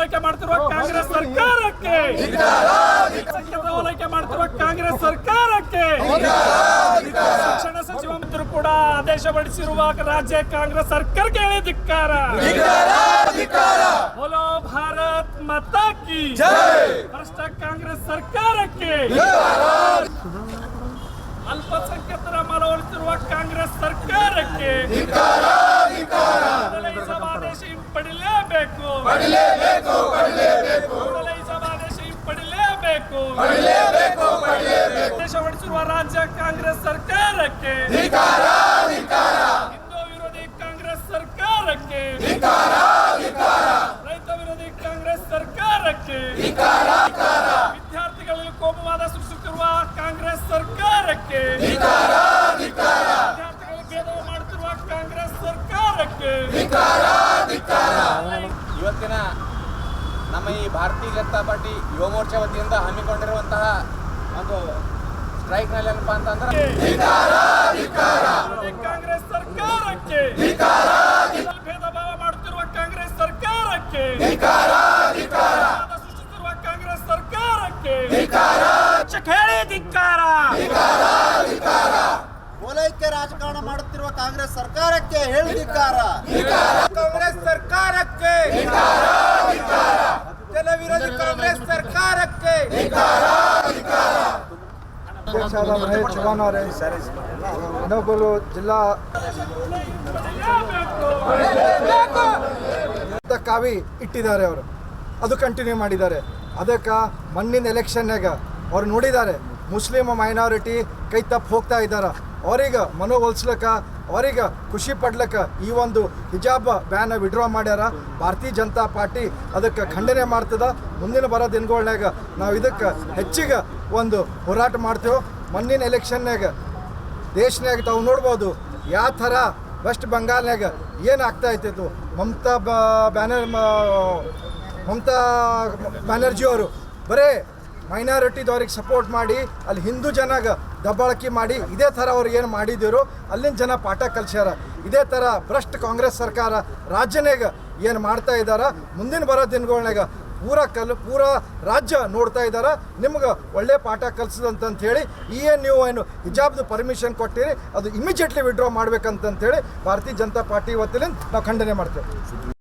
ಓಲೈಕೆ ಮಾಡ್ತಿರುವ ಕಾಂಗ್ರೆಸ್ ಸರ್ಕಾರಕ್ಕೆ, ಸಂಖ್ಯಾತ ಓಲೈಕೆ ಮಾಡ್ತಿರುವ ಕಾಂಗ್ರೆಸ್ ಸರ್ಕಾರಕ್ಕೆ, ಶಿಕ್ಷಣ ಸಚಿವ ಮಂತ್ರಿ ಕೂಡ ಆದೇಶ ಹೊರಡಿಸಿರುವ ರಾಜ್ಯ ಕಾಂಗ್ರೆಸ್ ಸರ್ಕಾರಕ್ಕೆ ಹೇಳಿ ಧಿಕ್ಕಾರ. बोलो भारत माता की जय. भ्रष्ट कांग्रेस ಸರ್ಕಾರಕ್ಕೆ, ಅಲ್ಪಸಂಖ್ಯಾತರ ಮನವೊಲಿಸಿರುವ ಕಾಂಗ್ರೆಸ್ ಸರ್ಕಾರಕ್ಕೆ ಸಮಾವೇಶ ಹಿಂಪಡಿಲೇಬೇಕು, ಸಮಾವೇಶ ಹಿಂಪಡಿಲೇಬೇಕು. ಆದೇಶ ಹೊರಡಿಸಿರುವ ರಾಜ್ಯ ಕಾಂಗ್ರೆಸ್ ಸರ್ಕಾರಕ್ಕೆ, ಹಿಂದೂ ವಿರೋಧಿ ಕಾಂಗ್ರೆಸ್ ಸರ್ಕಾರಕ್ಕೆ, ರೈತ ವಿರೋಧಿ ಕಾಂಗ್ರೆಸ್ ಸರ್ಕಾರಕ್ಕೆ, ವಿದ್ಯಾರ್ಥಿಗಳಲ್ಲಿ ಕೋಮುವಾದ ಸೃಷ್ಟಿಸುತ್ತಿರುವ ಕಾಂಗ್ರೆಸ್ ಸರ್ಕಾರಕ್ಕೆ, ವಿದ್ಯಾರ್ಥಿಗಳು ಭೇದ ಮಾಡುತ್ತಿರುವ ಕಾಂಗ್ರೆಸ್ ಸರ್ಕಾರಕ್ಕೆ. ಇವತ್ತಿನ ನಮ್ಮ ಈ ಭಾರತೀಯ ಜನತಾ ಪಾರ್ಟಿ ಯುವ ಮೋರ್ಚಾ ವತಿಯಿಂದ ಹಮ್ಮಿಕೊಂಡಿರುವಂತಹ ಒಂದು ಸ್ಟ್ರೈಕ್ ನಲ್ಲಿ ಏನಪ್ಪಾ ಅಂತಂದ್ರೆ ಕಾಂಗ್ರೆಸ್ ಸರ್ಕಾರಕ್ಕೆ, ಭೇದ ಭಾವ ಮಾಡುತ್ತಿರುವ ಕಾಂಗ್ರೆಸ್ ಸರ್ಕಾರಕ್ಕೆ, ಸೃಷ್ಟಿಸಿರುವ ಕಾಂಗ್ರೆಸ್ ಸರ್ಕಾರಕ್ಕೆ ಹೇಳಿ ಧಿಕ್ಕಾರ. ಓಲೈಕೆ ರಾಜಕಾರಣ ಮಾಡುತ್ತಿರುವ ಕಾಂಗ್ರೆಸ್ ಸರ್ಕಾರಕ್ಕೆ ಹೇಳಿ ಧಿಕ್ಕಾರ. ಕಾಂಗ್ರೆಸ್ ಸರ್ಕಾರಕ್ಕೆ, ಜನ ವಿರೋಧಿ ಕಾಂಗ್ರೆಸ್ ಸರ್ಕಾರಕ್ಕೆ. ಅಧ್ಯಕ್ಷರಾದ ಮಹೇಶ್ ಚವ್ಹಾಣ್ ಅವರೇ, ಇನ್ನೊಬ್ಬರು ಜಿಲ್ಲಾ ಕಾವಿ ಇಟ್ಟಿದ್ದಾರೆ. ಅವರು ಅದು ಕಂಟಿನ್ಯೂ ಮಾಡಿದ್ದಾರೆ. ಅದಕ್ಕೆ ಮಣ್ಣಿನ ಎಲೆಕ್ಷನ್ನಾಗ ಅವ್ರು ನೋಡಿದ್ದಾರೆ ಮುಸ್ಲಿಮ್ ಮೈನಾರಿಟಿ ಕೈ ತಪ್ಪು ಹೋಗ್ತಾ ಇದ್ದಾರೆ. ಅವ್ರಿಗೆ ಮನವೊಲಿಸ್ಲಿಕ್ಕೆ, ಅವ್ರಿಗೆ ಖುಷಿ ಪಡ್ಲಿಕ್ಕೆ ಈ ಒಂದು ಹಿಜಾಬ್ ಬ್ಯಾನ್ ವಿಡ್ರಾ ಮಾಡ್ಯಾರ. ಭಾರತೀಯ ಜನತಾ ಪಾರ್ಟಿ ಅದಕ್ಕೆ ಖಂಡನೆ ಮಾಡ್ತದೆ. ಮುಂದಿನ ಬರೋ ದಿನಗಳ್ನಾಗ ನಾವು ಇದಕ್ಕೆ ಹೆಚ್ಚಿಗೆ ಒಂದು ಹೋರಾಟ ಮಾಡ್ತೇವೆ. ಮುಂದಿನ ಎಲೆಕ್ಷನ್ನಾಗ ದೇಶನಾಗ ತಾವು ನೋಡ್ಬೋದು ಯಾವ ಥರ ವೆಸ್ಟ್ ಬೆಂಗಾಲ್ನಾಗ ಏನು ಆಗ್ತಾ ಇತ್ತು. ಮಮತಾ ಬ್ಯಾನರ್ಜಿ ಅವರು ಬರೇ ಮೈನಾರಿಟಿದವ್ರಿಗೆ ಸಪೋರ್ಟ್ ಮಾಡಿ ಅಲ್ಲಿ ಹಿಂದೂ ಜನಾಗ ದಬ್ಬಾಳಿಕೆ ಮಾಡಿ ಇದೇ ಥರ ಅವ್ರು ಏನು ಮಾಡಿದ್ದೀರೋ ಅಲ್ಲಿನ ಜನ ಪಾಠ ಕಲಿಸ್ಯಾರ. ಇದೇ ಥರ ಭ್ರಷ್ಟ ಕಾಂಗ್ರೆಸ್ ಸರ್ಕಾರ ರಾಜ್ಯನಾಗ ಏನು ಮಾಡ್ತಾ ಇದ್ದಾರೆ. ಮುಂದಿನ ಬರೋ ದಿನಗಳ್ನಾಗ ಪೂರ ರಾಜ್ಯ ನೋಡ್ತಾ ಇದ್ದಾರೆ. ನಿಮ್ಗೆ ಒಳ್ಳೆ ಪಾಠ ಕಲಿಸದಂತ ಹೇಳಿ ನೀವು ಏನು ಹಿಜಾಬ್ದು ಪರ್ಮಿಷನ್ ಕೊಟ್ಟಿರಿ ಅದು ಇಮಿಡಿಯೇಟ್ಲಿ ವಿಡ್ರಾ ಮಾಡ್ಬೇಕಂತೇಳಿ ಭಾರತೀಯ ಜನತಾ ಪಾರ್ಟಿ ವತಿಯಿಂದ ನಾವು ಖಂಡನೆ ಮಾಡ್ತೇವೆ.